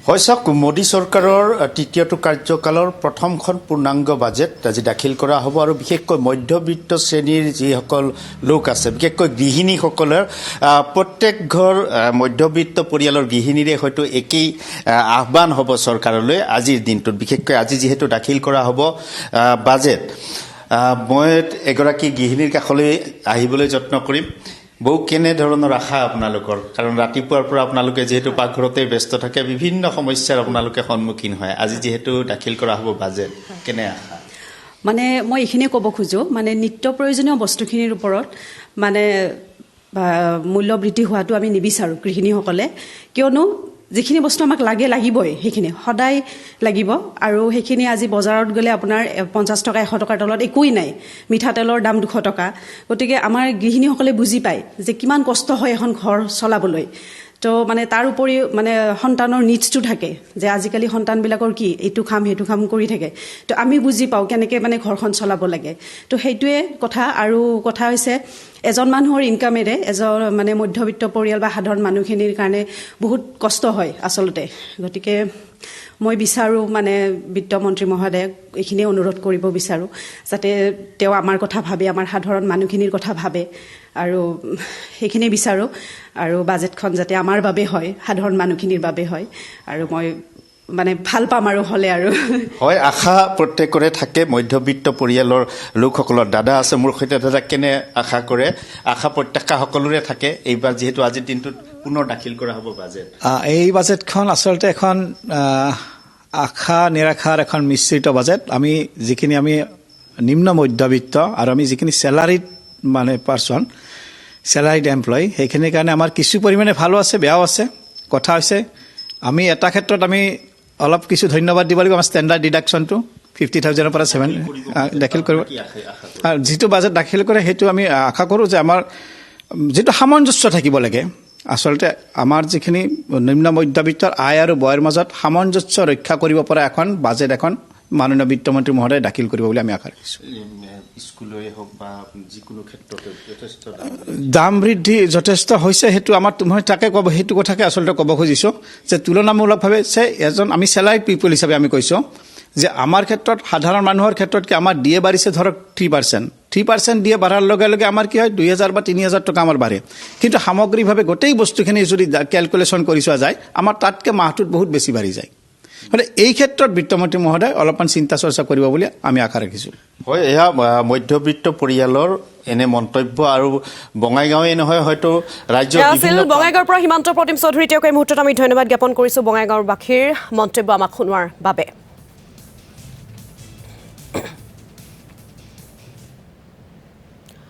হয় চাওক মোদী চৰকাৰৰ তৃতীয়টো কাৰ্যকালৰ প্ৰথমখন পূৰ্ণাংগ বাজেট আজি দাখিল কৰা হ'ব আৰু বিশেষকৈ মধ্যবিত্ত শ্ৰেণীৰ যিসকল লোক আছে বিশেষকৈ গৃহিণীসকলৰ প্ৰত্যেক ঘৰ মধ্যবিত্ত পৰিয়ালৰ গৃহিণীৰে হয়তো একেই আহ্বান হ'ব চৰকাৰলৈ আজিৰ দিনটোত বিশেষকৈ আজি যিহেতু দাখিল কৰা হ'ব বাজেট মই এগৰাকী গৃহিণীৰ কাষলৈ আহিবলৈ যত্ন কৰিম বহু কেনে ধৰণৰ আশা আপোনালোকৰ কাৰণ ৰাতিপুৱাৰ পৰা আপোনালোকে যেহেতু পাকঘৰতে ব্যস্ত থাকে বিভিন্ন সমস্যাৰ আপোনালোকে সন্মুখীন হয় আজি যেহেতু দাখিল কৰা হ'ব বাজেট কেনে আশা মানে মই এইখিনি ক'ব খোজো মানে নিত্য প্ৰয়োজনীয় বস্তুখিনিৰ ওপৰত মানে মূল্য বৃদ্ধি হোৱাটো আমি নিবিচাৰোঁ গৃহিণীসকলে কিয়নো যিখিনি বস্তু আমাক লাগিবই সেইখিনি সদায় লাগিব আৰু সেইখিনি আজি বজাৰত গ'লে আপোনাৰ 50 টকা 100 টকাৰ তলত একোৱেই নাই মিঠাতেলৰ দাম 200 টকা গতিকে আমাৰ গৃহিণীসকলে বুজি পায় যে কিমান কষ্ট হয় এখন ঘৰ চলাবলৈ তো মানে তাৰ উপৰি মানে সন্তানৰ নিডছটো থাকে যে আজিকালি সন্তানবিলাকৰ কি এইটো খাম সেইটো খাম কৰি থাকে তো আমি বুজি পাওঁ কেনেকৈ মানে ঘৰখন চলাব লাগে তো সেইটোৱে কথা আৰু কথা হৈছে এজন মানুহৰ ইনকামেৰে এজন মানে মধ্যবিত্ত পৰিয়াল বা সাধাৰণ মানুহখিনিৰ কাৰণে বহুত কষ্ট হয় আচলতে গতিকে মই বিচাৰোঁ মানে বিত্তমন্ত্ৰী মহোদয়ক এইখিনি অনুৰোধ কৰিব বিচাৰোঁ যাতে তেওঁ আমাৰ কথা ভাবে আমাৰ সাধাৰণ মানুহখিনিৰ কথা ভাবে আৰু সেইখিনি বিচাৰোঁ আৰু বাজেটখন যাতে আমাৰ বাবে হয় সাধাৰণ মানুহখিনিৰ বাবে হয় আৰু মই মানে ভাল পাম আৰু হ'লে আৰু হয় আশা প্ৰত্যেকৰে থাকে মধ্যবিত্ত পৰিয়ালৰ লোকসকলৰ দাদা আছে মোৰ সৈতে দাদা কেনে আশা কৰে আশা প্ৰত্যাশা সকলোৰে থাকে এইবাৰ যিহেতু আজিৰ দিনটোত পুনৰ দাখিল কৰা হ'ব বাজেট এই বাজেটখন আচলতে এখন আশা নিৰাশাৰ এখন মিশ্ৰিত বাজেট আমি যিখিনি আমি নিম্ন মধ্যবিত্ত আৰু আমি যিখিনি চেলাৰিড মানে পাৰ্চন চেলাৰিড এমপ্লয় সেইখিনিৰ কাৰণে আমাৰ কিছু পৰিমাণে ভালো আছে বেয়াও আছে কথা হৈছে আমি এটা ক্ষেত্ৰত আমি অলপ কিছু ধন্যবাদ দিব লাগিব আমাৰ ষ্টেণ্ডাৰ্ড ডিডাকশ্যনটো 50,000ৰ পৰা 7 দাখিল কৰিব আৰু যিটো বাজেট দাখিল কৰে সেইটো আমি আশা কৰোঁ যে আমাৰ যিটো সামঞ্জস্য থাকিব লাগে আচলতে আমাৰ যিখিনি নিম্ন মধ্যবিত্তৰ আয় আৰু ব্যয়ৰ মাজত সামঞ্জস্য ৰক্ষা কৰিব পৰা এখন বাজেট এখন মাননীয় বিত্তমন্ত্ৰী মহোদয়ে দাখিল কৰিব বুলি আমি আশা ৰাখিছোঁ স্কুলৰে হওক বা যিকোনো ক্ষেত্ৰতে যথেষ্ট দাম বৃদ্ধি যথেষ্ট হৈছে সেইটো আমাৰ মই তাকে ক'ব সেইটো কথাকে আচলতে ক'ব খুজিছোঁ যে তুলনামূলকভাৱে এজন আমি চেলাৰিড পিপল হিচাপে আমি কৈছোঁ যে আমাৰ ক্ষেত্ৰত সাধাৰণ মানুহৰ ক্ষেত্ৰতকৈ আমাৰ ডিএ বাঢ়িছে ধৰক 3% ডিএ বাঢ়াৰ লগে লগে আমাৰ কি হয় 2,000 বা 3,000 টকা আমাৰ বাঢ়ে কিন্তু সামগ্ৰিকভাৱে গোটেই বস্তুখিনি যদি কেলকুলেশ্যন কৰি চোৱা যায় আমাৰ তাতকৈ মাহটোত বহুত বেছি বাঢ়ি যায় গতিকে এই ক্ষেত্ৰত বিত্তমন্ত্ৰী মহোদয় অলপমান চিন্তা চৰ্চা কৰিব বুলি আমি আশা ৰাখিছোঁ হয় এয়া মধ্যবিত্ত পৰিয়ালৰ এনে মন্তব্য আৰু বঙাইগাঁৱে নহয় হয়তো ৰাজ্যৰ বিভিন্ন বঙাইগাঁৱৰ পৰা হিমন্ত প্ৰতিম চৌধুৰী তেওঁক এই মুহূৰ্তত আমি ধন্যবাদ জ্ঞাপন কৰিছোঁ বঙাইগাঁৱৰ বাসীৰ মন্তব্য আমাক শুনোৱাৰ বাবে